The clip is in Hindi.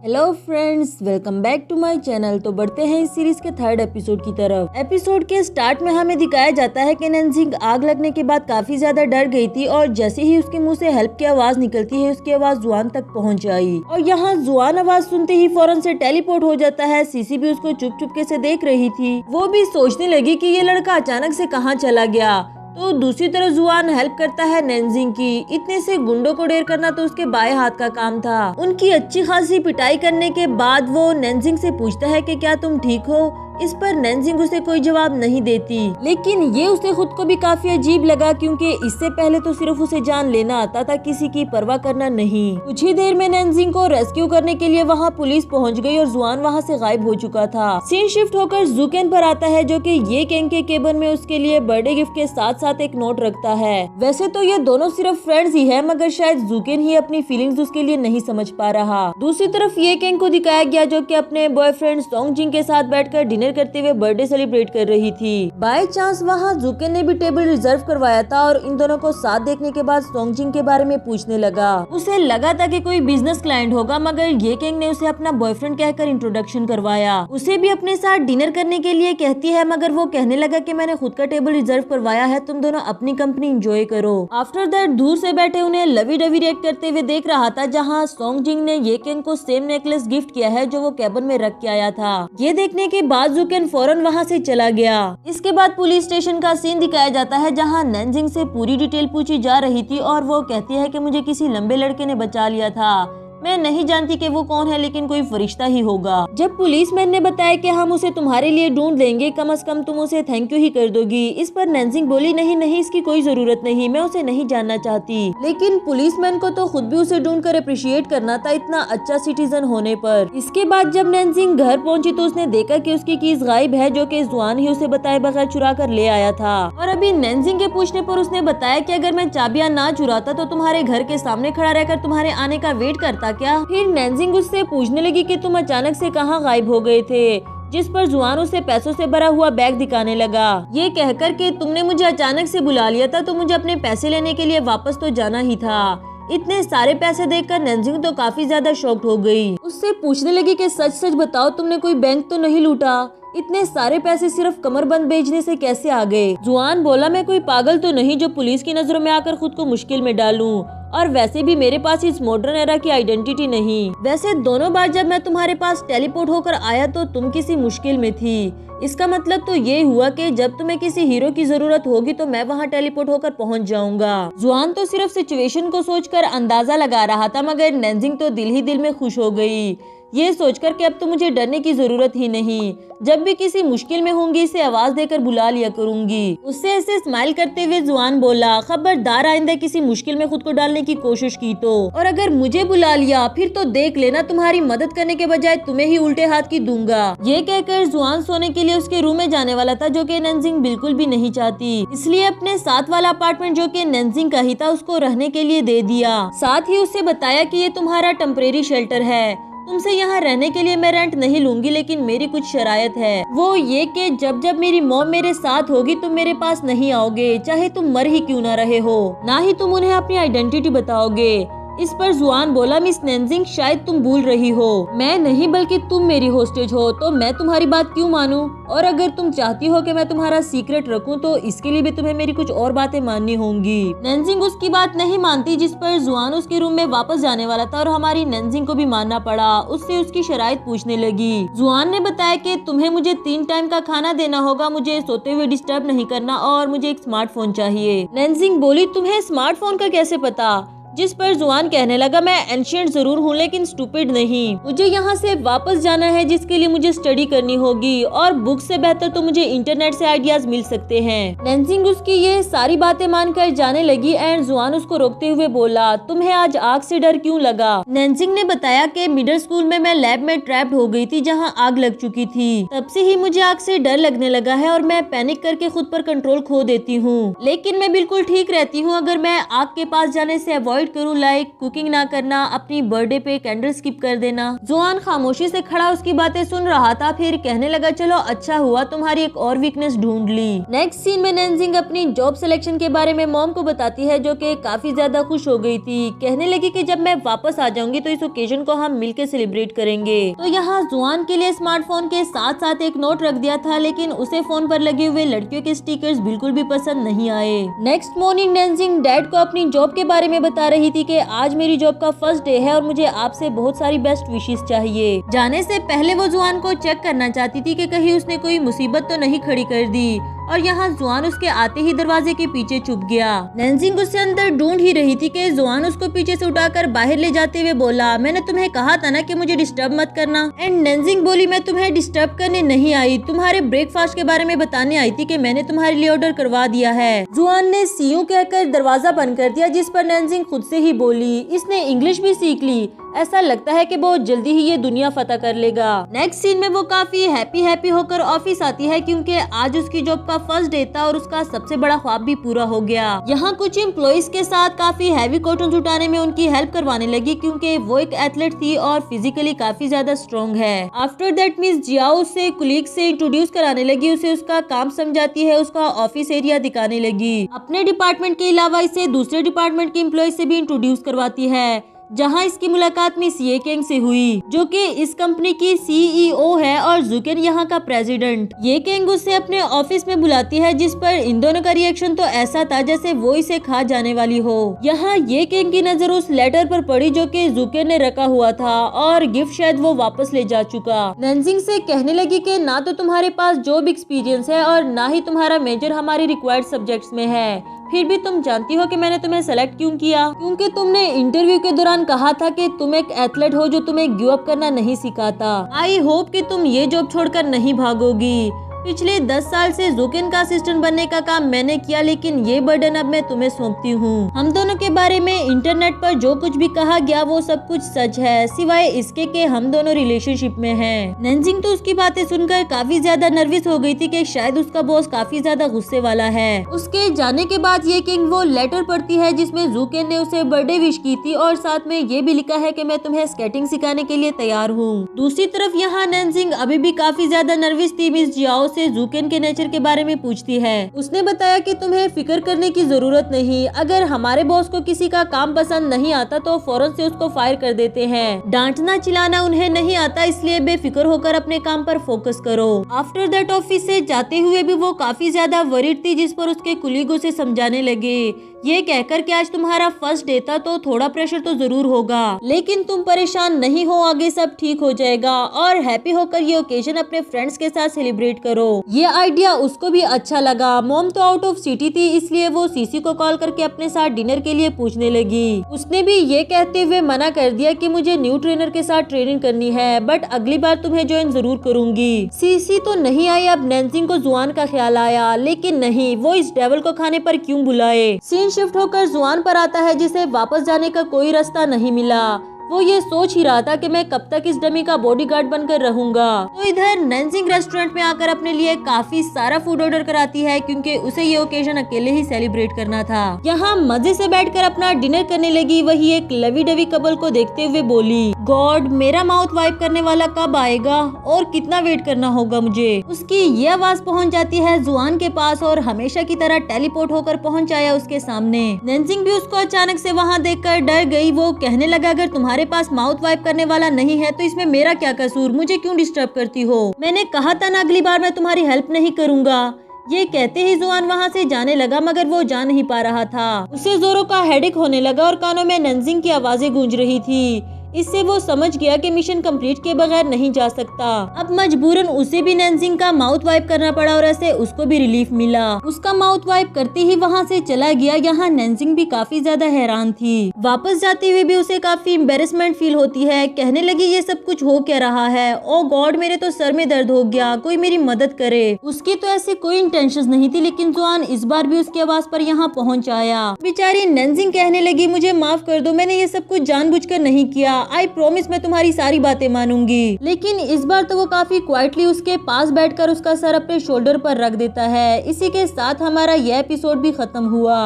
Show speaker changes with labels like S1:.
S1: Hello friends, welcome back to my channel. तो बढ़ते हैं इस सीरीज के थर्ड एपिसोड की तरफ। एपिसोड के स्टार्ट में हमें दिखाया जाता है कि नैनजिंग आग लगने के बाद काफी ज्यादा डर गई थी और जैसे ही उसके मुंह से हेल्प की आवाज निकलती है उसकी आवाज जुआन तक पहुंच आई और यहाँ जुआन आवाज सुनते ही फौरन से टेलीपोर्ट हो जाता है। सीसी भी उसको चुप चुपके से देख रही थी। वो भी सोचने लगी कि ये लड़का अचानक से कहाँ चला गया। तो दूसरी तरफ जुआन हेल्प करता है नैनजिंग की। इतने से गुंडों को ढेर करना तो उसके बाएं हाथ का काम था। उनकी अच्छी खासी पिटाई करने के बाद वो नैनजिंग से पूछता है कि क्या तुम ठीक हो। इस पर नैनजिंग उसे कोई जवाब नहीं देती, लेकिन ये उसे खुद को भी काफी अजीब लगा क्योंकि इससे पहले तो सिर्फ उसे जान लेना आता था, किसी की परवाह करना नहीं। कुछ ही देर में नैनजिंग को रेस्क्यू करने के लिए वहाँ पुलिस पहुँच गई और जुआन वहाँ से गायब हो चुका था। सीन शिफ्ट होकर जुकेन पर आता है जो कि ये कैंग के केबिन में उसके लिए बर्थडे गिफ्ट के साथ साथ एक नोट रखता है। वैसे तो ये दोनों सिर्फ फ्रेंड्स ही है, मगर शायद जुकेन ही अपनी फीलिंग्स उसके लिए नहीं समझ पा रहा। दूसरी तरफ ये कैंग को दिखाया गया जो कि अपने बॉयफ्रेंड सोंगजिंग के साथ बैठकर डिनर करते हुए बर्थडे सेलिब्रेट कर रही थी। बाय चांस वहाँ जुकेन ने भी टेबल रिजर्व करवाया था और इन दोनों को साथ देखने के बाद सोंगजिंग के बारे में पूछने लगा। उसे लगा था कि कोई बिजनेस क्लाइंट होगा, मगर ये कैंग ने उसे अपना बॉयफ्रेंड कहकर इंट्रोडक्शन करवाया। उसे भी अपने साथ डिनर करने के लिए कहती है, मगर वो कहने लगा कि मैंने खुद का टेबल रिजर्व करवाया है, तुम दोनों अपनी कंपनी एंजॉय करो। आफ्टर दैट दूर से बैठे उन्हें लवी डवी रिएक्ट करते हुए देख रहा था, जहाँ सोंगजिंग ने ये कैंग को सेम नेकलेस गिफ्ट किया है जो वो केबिन में रख के आया था। ये देखने के बाद जुकेन फौरन वहाँ से चला गया। इसके बाद पुलिस स्टेशन का सीन दिखाया जाता है जहाँ नैनजिंग से पूरी डिटेल पूछी जा रही थी और वो कहती है कि मुझे किसी लंबे लड़के ने बचा लिया था। मैं नहीं जानती कि वो कौन है, लेकिन कोई फरिश्ता ही होगा। जब पुलिसमैन ने बताया कि हम उसे तुम्हारे लिए ढूंढ लेंगे, कम से कम तुम उसे थैंक यू ही कर दोगी। इस पर नैनजिंग बोली, नहीं नहीं, इसकी कोई जरूरत नहीं, मैं उसे नहीं जानना चाहती। लेकिन पुलिसमैन को तो खुद भी उसे ढूंढ कर अप्रिशिएट करना था, इतना अच्छा सिटीजन होने पर। इसके बाद जब नैनजिंग घर पहुंची तो उसने देखा कि उसकी कीज गायब है, जो कि जुआन ही उसे बताए बगैर चुरा कर ले आया था। और अभी नैनजिंग के पूछने पर उसने बताया कि अगर मैं चाबियां ना चुराता तो तुम्हारे घर के सामने खड़ा रहकर तुम्हारे आने का वेट करता क्या। फिर नैनजिंग उससे पूछने लगी कि तुम अचानक से कहाँ गायब हो गए थे, जिस पर जुआन उसे पैसों से भरा हुआ बैग दिखाने लगा। ये कहकर कि तुमने मुझे अचानक से बुला लिया था तो मुझे अपने पैसे लेने के लिए वापस तो जाना ही था। इतने सारे पैसे देखकर नैनजिंग तो काफी ज्यादा शॉक्ड हो गई। उससे पूछने लगी कि सच सच बताओ, तुमने कोई बैंक तो नहीं लूटा? इतने सारे पैसे सिर्फ कमरबंद बेचने से कैसे आ गए? जुआन बोला, मैं कोई पागल तो नहीं जो पुलिस की नजरों में आकर खुद को मुश्किल में डालूं, और वैसे भी मेरे पास इस मॉडर्न एरा की आइडेंटिटी नहीं। वैसे दोनों बार जब मैं तुम्हारे पास टेलीपोर्ट होकर आया तो तुम किसी मुश्किल में थी। इसका मतलब तो ये हुआ कि जब तुम्हें किसी हीरो की जरूरत होगी तो मैं वहाँ टेलीपोर्ट होकर पहुँच जाऊंगा। जुआन तो सिर्फ सिचुएशन को सोचकर अंदाजा लगा रहा था, मगर नैनजिंग तो दिल ही दिल में खुश हो गई, ये सोचकर कि अब तो मुझे डरने की जरूरत ही नहीं। जब भी किसी मुश्किल में होंगी इसे आवाज देकर बुला लिया करूंगी। उससे ऐसे स्माइल करते हुए जुआन बोला, खबरदार आइंदा किसी मुश्किल में खुद को डालने की कोशिश की तो, और अगर मुझे बुला लिया फिर तो देख लेना, तुम्हारी मदद करने के बजाय तुम्हें ही उल्टे हाथ की दूंगा। ये कहकर जुआन सोने के लिए उसके रूम में जाने वाला था, जो कि नैनजिंग बिल्कुल भी नहीं चाहती। इसलिए अपने साथ वाला अपार्टमेंट जो कि नैनजिंग का ही था उसको रहने के लिए दे दिया। साथ ही उससे बताया कि ये तुम्हारा टेम्परेरी शेल्टर है, तुमसे यहाँ रहने के लिए मैं रेंट नहीं लूंगी, लेकिन मेरी कुछ शरायत है। वो ये कि जब जब मेरी मॉम मेरे साथ होगी तुम मेरे पास नहीं आओगे, चाहे तुम मर ही क्यों ना रहे हो, ना ही तुम उन्हें अपनी आइडेंटिटी बताओगे। इस पर जुआन बोला, मिस नैनजिंग शायद तुम भूल रही हो, मैं नहीं बल्कि तुम मेरी होस्टेज हो, तो मैं तुम्हारी बात क्यों मानूं? और अगर तुम चाहती हो कि मैं तुम्हारा सीक्रेट रखूं तो इसके लिए भी तुम्हें मेरी कुछ और बातें माननी होंगी। नैनजिंग उसकी बात नहीं मानती, जिस पर जुआन उसके रूम में वापस जाने वाला था और हमारी नैनजिंग को भी मानना पड़ा। उससे उसकी शराइत पूछने लगी। जुआन ने बताया कि तुम्हें मुझे 3 टाइम का खाना देना होगा, मुझे सोते हुए डिस्टर्ब नहीं करना और मुझे एक स्मार्टफोन चाहिए। नैनजिंग बोली, तुम्हें स्मार्टफोन का कैसे पता? जिस पर जुआन कहने लगा, मैं एंशिएंट जरूर हूँ लेकिन स्टूपिड नहीं, मुझे यहाँ से वापस जाना है जिसके लिए मुझे स्टडी करनी होगी, और बुक से बेहतर तो मुझे इंटरनेट से आइडियाज मिल सकते हैं। नैनजिंग उसकी ये सारी बातें मानकर जाने लगी एंड जुआन उसको रोकते हुए बोला, तुम्हें आज आग से डर क्यों लगा? नैनजिंग ने बताया कि मिडिल स्कूल में मैं लैब में ट्रैप्ड हो गई थी जहाँ आग लग चुकी थी, तब से ही मुझे आग से डर लगने लगा है और मैं पैनिक करके खुद पर कंट्रोल खो देती हूँ, लेकिन मैं बिल्कुल ठीक रहती हूँ। अगर मैं आग के पास जाने से अवॉइड अवॉइड करूँ, लाइक कुकिंग ना करना, अपनी बर्थडे पे कैंडल स्किप कर देना। जुआन खामोशी से खड़ा उसकी बातें सुन रहा था, फिर कहने लगा चलो अच्छा हुआ तुम्हारी एक और वीकनेस ढूंढ ली। नेक्स्ट सीन में नैनजिंग अपनी जॉब सिलेक्शन के बारे में मॉम को बताती है, जो कि काफी ज्यादा खुश हो गई थी। कहने लगी कि जब मैं वापस आ जाऊंगी तो इस ओकेजन को हम मिलकर सेलिब्रेट करेंगे। तो यहाँ जुआन के लिए स्मार्टफोन के साथ साथ एक नोट रख दिया था, लेकिन उसे फोन पर लगे हुए लड़कियों के स्टिकर्स बिल्कुल भी पसंद नहीं आए। नेक्स्ट मॉर्निंग नैनजिंग डैड को अपनी जॉब के बारे में बता रही थी कि आज मेरी जॉब का फर्स्ट डे है और मुझे आपसे बहुत सारी बेस्ट विशेस चाहिए। जाने से पहले वो जुआन को चेक करना चाहती थी कि कहीं उसने कोई मुसीबत तो नहीं खड़ी कर दी, और यहाँ जुआन उसके आते ही दरवाजे के पीछे छुप गया। नैनजिंग उससे अंदर ढूंढ ही रही थी कि जुआन उसको पीछे से उठाकर बाहर ले जाते हुए बोला, मैंने तुम्हें कहा था ना कि मुझे डिस्टर्ब मत करना। एंड नैनजिंग बोली, मैं तुम्हें डिस्टर्ब करने नहीं आई, तुम्हारे ब्रेकफास्ट के बारे में बताने आई थी कि मैंने तुम्हारे लिए ऑर्डर करवा दिया है। जुआन ने सी यू कहकर दरवाजा बंद कर दिया, जिस पर नैनजिंग खुद से ही बोली, इसने इंग्लिश भी सीख ली, ऐसा लगता है कि बहुत जल्दी ही ये दुनिया फतह कर लेगा। नेक्स्ट सीन में वो काफी हैप्पी होकर ऑफिस आती है, क्योंकि आज उसकी जॉब का फर्स्ट डे था और उसका सबसे बड़ा ख्वाब भी पूरा हो गया। यहाँ कुछ एम्प्लॉइज के साथ काफी हैवी कॉटन उठाने में उनकी हेल्प करवाने लगी, क्योंकि वो एक एथलीट थी और फिजिकली काफी ज्यादा स्ट्रॉन्ग है। आफ्टर दैट मिस जियाओ उसे कुलीग से इंट्रोड्यूस कराने लगी, उसे उसका काम समझाती है, उसका ऑफिस एरिया दिखाने लगी। अपने डिपार्टमेंट के अलावा इसे दूसरे डिपार्टमेंट के एम्प्लॉइज से भी इंट्रोड्यूस करवाती है, जहां इसकी मुलाकात मिस ये केंग से हुई, जो कि इस कंपनी की सीईओ है और जुकेन यहाँ का प्रेसिडेंट। ये केंग उसे अपने ऑफिस में बुलाती है, जिस पर इन दोनों का रिएक्शन तो ऐसा था जैसे वो इसे खा जाने वाली हो। यहाँ ये केंग की नजर उस लेटर पर पड़ी जो कि जुकेन ने रखा हुआ था, और गिफ्ट शायद वो वापस ले जा चुका। नैनजिंग से कहने लगी कि ना तो तुम्हारे पास जॉब एक्सपीरियंस है और ना ही तुम्हारा मेजर हमारी रिक्वायर्ड सब्जेक्ट्स में है, फिर भी तुम जानती हो कि मैंने तुम्हें सेलेक्ट क्यों किया, क्योंकि तुमने इंटरव्यू के दौरान कहा था कि तुम एक एथलीट हो जो तुम्हें गिव अप करना नहीं सिखाता। आई होप कि तुम ये जॉब छोड़कर नहीं भागोगी। पिछले 10 साल से जुकेन का असिस्टेंट बनने का काम मैंने किया, लेकिन ये बर्डन अब मैं तुम्हें सौंपती हूँ। हम दोनों के बारे में इंटरनेट पर जो कुछ भी कहा गया वो सब कुछ सच है, सिवाय इसके कि हम दोनों रिलेशनशिप में हैं। नैनजिंग तो उसकी बातें सुनकर काफी ज्यादा नर्वस हो गई थी कि शायद उसका बॉस काफी ज्यादा गुस्से वाला है। उसके जाने के बाद ये किंग वो लेटर पढ़ती है जिसमें जुकेन ने उसे बर्थडे विश की थी, और साथ में ये भी लिखा है कि मैं तुम्हें स्केटिंग सिखाने के लिए तैयार हूँ। दूसरी तरफ यहाँ नैनजिंग अभी भी काफी ज्यादा नर्वस थी। मिस जियाओ से जुकेन के नेचर के बारे में पूछती है। उसने बताया कि तुम्हें फिक्र करने की जरूरत नहीं, अगर हमारे बॉस को किसी का काम पसंद नहीं आता तो फौरन से उसको फायर कर देते हैं। डांटना चिल्लाना उन्हें नहीं आता, इसलिए बेफिक्र होकर अपने काम पर फोकस करो। आफ्टर दैट ऑफिस से जाते हुए भी वो काफी ज्यादा वरीड थी, जिस पर उसके कुलीगों से समझाने लगे, ये कहकर कि आज तुम्हारा फर्स्ट डे था तो थोड़ा प्रेशर तो जरूर होगा, लेकिन तुम परेशान नहीं हो, आगे सब ठीक हो जाएगा, और हैप्पी होकर ये ओकेजन अपने फ्रेंड्स के साथ सेलिब्रेट करो। ये आइडिया उसको भी अच्छा लगा। मॉम तो आउट ऑफ सिटी थी, इसलिए वो सीसी को कॉल करके अपने साथ डिनर के लिए पूछने लगी। उसने भी ये कहते हुए मना कर दिया कि मुझे न्यू ट्रेनर के साथ ट्रेनिंग करनी है, बट अगली बार तुम्हें ज्वाइन जरूर करूंगी। सीसी तो नहीं आई। अब नैनजिंग को जुआन का ख्याल आया, लेकिन नहीं, वो इस डेविल को खाने पर क्यों बुलाए। सीन शिफ्ट होकर जुआन पर आता है, जिसे वापस जाने का कोई रास्ता नहीं मिला। वो ये सोच ही रहा था कि मैं कब तक इस डमी का बॉडीगार्ड बनकर रहूंगा। तो इधर नैनजिंग रेस्टोरेंट में आकर अपने लिए काफी सारा फूड ऑर्डर कराती है, क्योंकि उसे ये ओकेजन अकेले ही सेलिब्रेट करना था। यहाँ मजे से बैठकर अपना डिनर करने लगी। वही एक लवी डवी कपल को देखते हुए बोली, गॉड, मेरा माउथ वाइप करने वाला कब आएगा और कितना वेट करना होगा मुझे। उसकी ये आवाज पहुँच जाती है जुआन के पास, और हमेशा की तरह टेलीपोर्ट होकर पहुँच आया उसके सामने। नैनजिंग भी उसको अचानक से वहाँ देखकर डर गई। वो कहने लगा, अगर तुम्हारे पास माउथ वाइप करने वाला नहीं है तो इसमें मेरा क्या कसूर, मुझे क्यों डिस्टर्ब करती हो? मैंने कहा था ना अगली बार मैं तुम्हारी हेल्प नहीं करूंगा। ये कहते ही जुआन वहाँ से जाने लगा, मगर वो जा नहीं पा रहा था। उसे जोरों का हेडेक होने लगा और कानों में नैनजिंग की आवाजें गूंज रही थी। इससे वो समझ गया कि मिशन कंप्लीट के बगैर नहीं जा सकता। अब मजबूरन उसे भी नैनजिंग का माउथ वाइप करना पड़ा, और ऐसे उसको भी रिलीफ मिला। उसका माउथ वाइप करते ही वहाँ से चला गया। यहाँ नैनजिंग भी काफी ज्यादा हैरान थी। वापस जाते हुए भी उसे काफी एम्बेरसमेंट फील होती है। कहने लगी, ये सब कुछ हो क्या रहा है? ओ गॉड, मेरे तो सर में दर्द हो गया, कोई मेरी मदद करे। उसकी तो ऐसे कोई इंटेंशंस नहीं थी, लेकिन जुआन इस बार भी उसकी आवाज पर यहाँ पहुँच आया। बेचारी नैनजिंग कहने लगी, मुझे माफ कर दो, मैंने ये सब कुछ जानबूझकर नहीं किया। आई प्रॉमिस मैं तुम्हारी सारी बातें मानूंगी। लेकिन इस बार तो वो काफी क्वाइटली उसके पास बैठकर उसका सर अपने शोल्डर पर रख देता है। इसी के साथ हमारा यह एपिसोड भी खत्म हुआ।